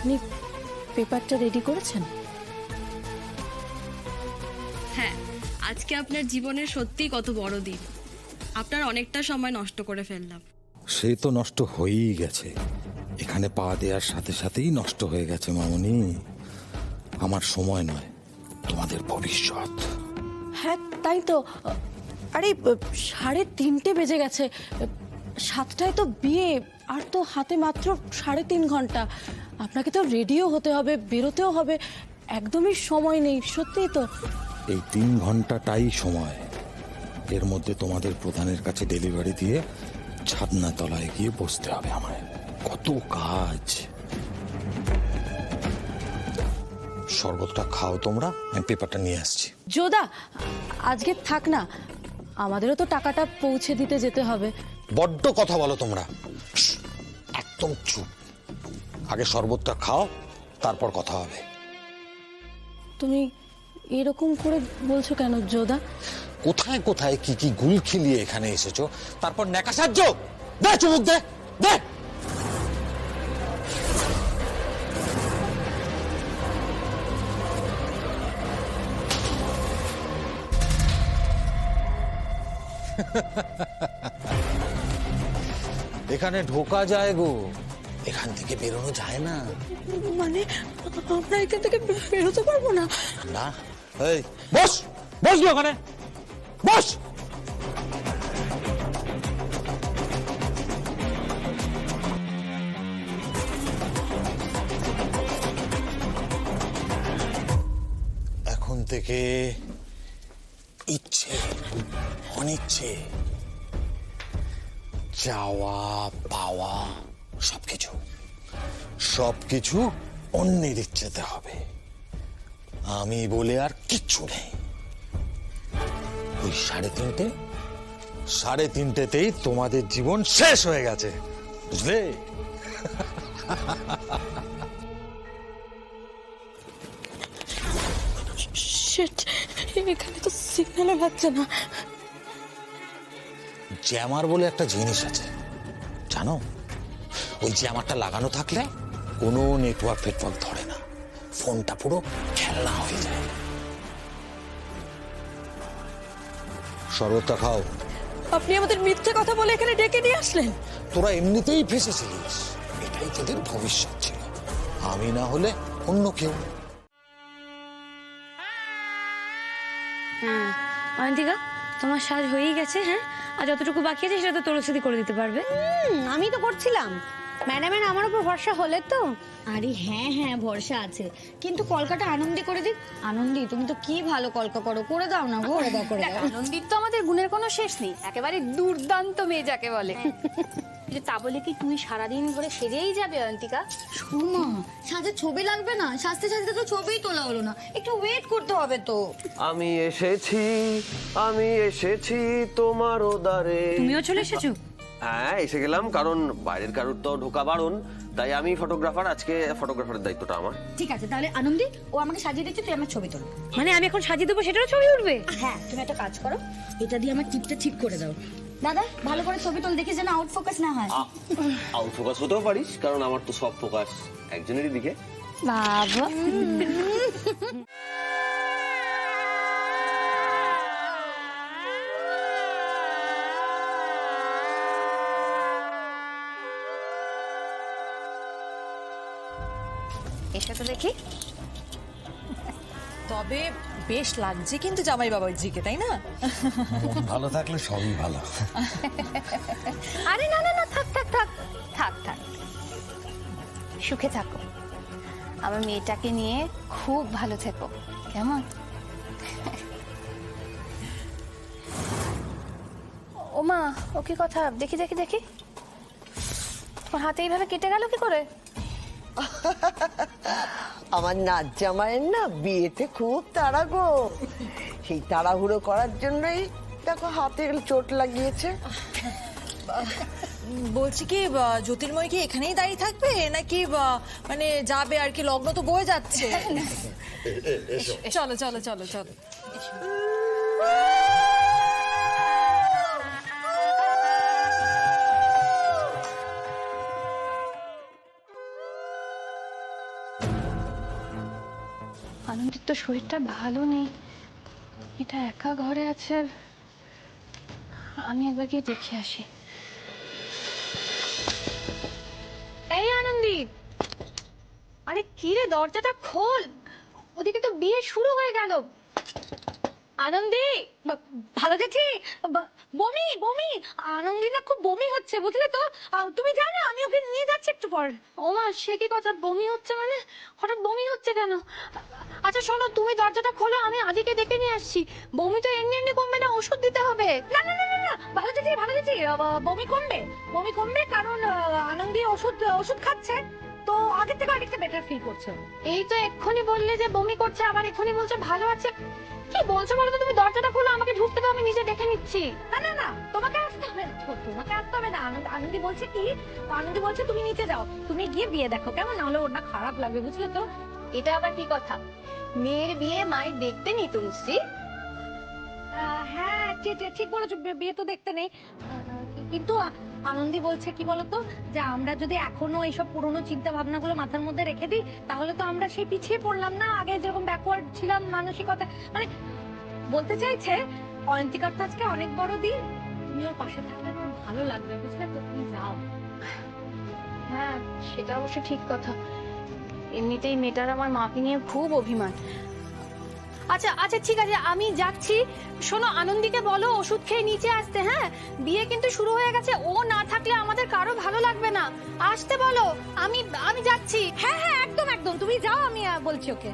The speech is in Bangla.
আপনি পেপারটা রেডি করেছেন? হ্যাঁ, আজকে আপনার জীবনের সত্যিই কত বড় দিন। আপনার অনেকটা সময় নষ্ট করে ফেললাম। সে তো নষ্ট হয়েই গেছে, এখানে পা দেওয়ার সাথে সাথেই নষ্ট হয়ে গেছে মামনি। আমার সময় নয়, তোমাদের ভবিষ্যৎ। হ্যাঁ তাই তো। আরে 3:30 বেজে গেছে, 7টায় তো বিয়ে, আর তো হাতে মাত্র 3.5 ঘন্টা। আপনাকে তো রেডিও হতে হবে, বেরোতেও হবে, একদমই সময় নেই। সত্যিই তো। এই 3 ঘন্টাটাই সময়, এর মধ্যে তোমাদের প্রধানের কাছে ডেলিভারি দিয়ে ছাদনা তলায় গিয়ে বসতে হবে আমায়। কত কাজ। শরবতটা খাও তোমরা, আমি পেপারটা নিয়ে আসছি। যোদা, আজকে থাক না, আমাদেরও তো টাকাটা পৌঁছে দিতে যেতে হবে। বড্ড কথা বলো তোমরা, একদম চুপ। আগে শরবতটা খাও, তারপর কথা হবে। তুমি এরকম করে বলছো কেন যোদা? কোথায় কোথায় কি কি গুল খিলিয়ে এখানে এসেছো, তারপর নেকা সাহায্য দে, চুমুক দে দে। এখানে ঢোকা যায় গো, এখান থেকে বেরোনো যায় না। মানে আমরা এখান থেকে বেরোতে পারবো না? না, এই বস, বসবি ওখানে, বস। এখন থেকে ইচ্ছে অনিচ্ছে, চাওয়া পাওয়া সবকিছু সবকিছু অন্যের ইচ্ছেতে হবে। আমি বলে আর কিচ্ছু নেই। ওই 3:30তেই তোমাদের জীবন শেষ হয়ে গেছে, বুঝলে? শিট, এখানে তো সিগন্যালও লাগছে না। জ্যামার বলে একটা জিনিস আছে, জানো? ওই জ্যামারটা লাগানো থাকলে কোনো নেটওয়ার্ক ফেটওয়ার্ক ধরে না, ফোনটা পুরো খেলনা হয়ে যায়। শরবতটা খাও। আপনি আমাদের মিথ্যে কথা বলে এখানে ডেকে নিয়ে আসলেন। তোরা এমনিতেই ফেসেছিলিস, এটাই তোদের ভবিষ্যৎ ছিল। আমি না হলে অন্য কেউ। অয়ন্তিকা, তোমার সাজ হয়েই গেছে। হ্যাঁ, আর যতটুকু বাকি আছে সেটা তো তোর সাথে করে দিতে পারবে। আমি তো করছিলাম, ম্যাডামের আমার উপর ভরসা হলে তো। আরে হ্যাঁ হ্যাঁ, ভরসা আছে, কিন্তু কলকাটা আনন্দী করে দিক। আনন্দী, তুমি তো কি ভালো কলকা করো, করে দাও না গো। করে দাও, করে দাও। আনন্দিত তো আমাদের গুণের কোনো শেষ নেই, একেবারে দুর্দান্ত মেয়ে যাকে বলে। কিন্তু তা বলে কি তুমি সারাদিন ধরে সেজেই যাবে অয়ন্তিকা? মা, সাজে ছবি লাগবে না? সাজতে সাজতে তো ছবিই তোলা হলো না, একটু ওয়েট করতে হবে তো। আমি এসেছি তোমার দ্বারে। তুমিও চলে এসেছো? হ্যাঁ, এসে গেলাম, কারণ বাইরের কারোর তো ঢোকা বারণ, তাই আমি ফটোগ্রাফার। আজকে ফটোগ্রাফারের দায়িত্বটা আমার। ঠিক আছে, তাহলে আনন্দী, ও আমাকে সাজিয়ে দিচ্ছে, তুই আমার ছবি তোল। মানে আমি এখন সাজিয়ে দেবো, সেটারও ছবি উঠবে? হ্যাঁ, তুমি একটা কাজ করো, এটা দিয়ে আমার টিপটা ঠিক করে দাও। দাদা, ভালো করে ছবি তোল, দেখি যেন আউট ফোকাস না হয়। আউট ফোকাস হতেও পারিস, কারণ আমার তো সব ফোকাস একজনেরই দিকে। বাবা, এসে তো দেখি। তবে বেশ লাগছে কিন্তু জামাই বাবাজিকে, তাই না? ভালো থাকলে সবই ভালো। আরে না না না, থাক থাক থাক থাক থাক, সুখে থাকো, আমার মেয়েটাকে নিয়ে খুব ভালো থেকো, কেমন? ও মা, ও কি কথা? দেখি দেখি দেখি, তোমার হাতে এইভাবে কেটে গেল কি করে? আমার নাচ জামাইয়ের না বিয়েতে খুব তাড়া গো, সেই তাড়াহুড়ো করার জন্যই দেখো হাতে চোট লাগিয়েছে। বলছি কি, জ্যোতির্ময় কি এখানেই দাঁড়িয়ে থাকবে নাকি মানে যাবে আর কি? লগ্ন তো বয়ে যাচ্ছে। চলো চলো চলো চলো। আনন্দের তো শরীরটা ভালো নেই, এটা একা ঘরে আছে। আর আমি একবার গিয়ে দেখে আসি। এই আনন্দি, আরে কি রে, দরজাটা খোল, ওদিকে তো বিয়ে শুরু হয়ে গেল। আনন্দি, ভালো গেছি। বমি বমি, আনন্দি না খুব বমি হচ্ছে বুঝলে তো, তুমি জানো আমি ওকে নিয়ে যাচ্ছি একটু পর। ও মা, সে কি কথা, বমি হচ্ছে মানে? হঠাৎ বমি হচ্ছে কেন? আচ্ছা শোনো, তুমি দরজাটা খোলো, আমি আদিকে ডেকে নিয়ে আসছি। বমি তো এমনি এমনি কমবে না, ওষুধ দিতে হবে। না না না না না, ভালো গেছি ভালো গেছি, বমি কমবে, বমি কমবে, কারণ আনন্দি ওষুধ খাচ্ছে তো আগের থেকে অনেকটা বেটার ফিল করছে। এই তো এক্ষুনি বললে যে বমি করছে, আবার এক্ষুনি বলছে ভালো আছে। কি বলছো বলো তো, তুমি দরজাটা খোলো, আমাকে ঢুকতে দাও, আমি নিজে দেখে নিচ্ছি। না না না, তোমাকে আসতে হবে না, তোমাকে আসতে হবে না। আনন্দি বলছে কি, আনন্দি বলছে তুমি নিচে যাও, তুমি গিয়ে বিয়ে দেখো কেমন, নাহলে ওর না খারাপ লাগবে বুঝলে তো। এটা আবার কি কথা, মেয়ের বিয়ে মায়ের দেখতে নেই তুলসী? হ্যাঁ ঠিক বলেছো, বিয়ে তো দেখতে নেই, কিন্তু আনন্দি বলছে কি বলতো, যে আমরা যদি এখনো এইসব পুরনো চিন্তা ভাবনাগুলো মাথার মধ্যে রেখে দিই, তাহলে তো আমরা সেই পিছিয়ে পড়লাম না, আগে যেরকম ব্যাকওয়ার্ড ছিলাম মানসিকতা। মানে বলতে চাইছে অয়ন্তিকার তো আজকে অনেক বড় দিন, তুমি ওর পাশে থাকলে আমার ভালো লাগবে বুঝলে তো, তুমি যাও। হ্যাঁ সেটা অবশ্য ঠিক কথা, এমনিতেই মেয়েটার আমার মাকে নিয়ে খুব অভিমান। আচ্ছা আচ্ছা ঠিক আছে, আমি যাচ্ছি। শোনো, আনন্দিকে বলো ওষুধ খেয়ে নিচে আসতে। হ্যাঁ, বিয়ে কিন্তু শুরু হয়ে গেছে, ও না থাকলে আমাদের কারো ভালো লাগবে না, আসতে বলো। আমি যাচ্ছি। হ্যাঁ হ্যাঁ একদম একদম, তুমি যাও, আমি বলছি ওকে।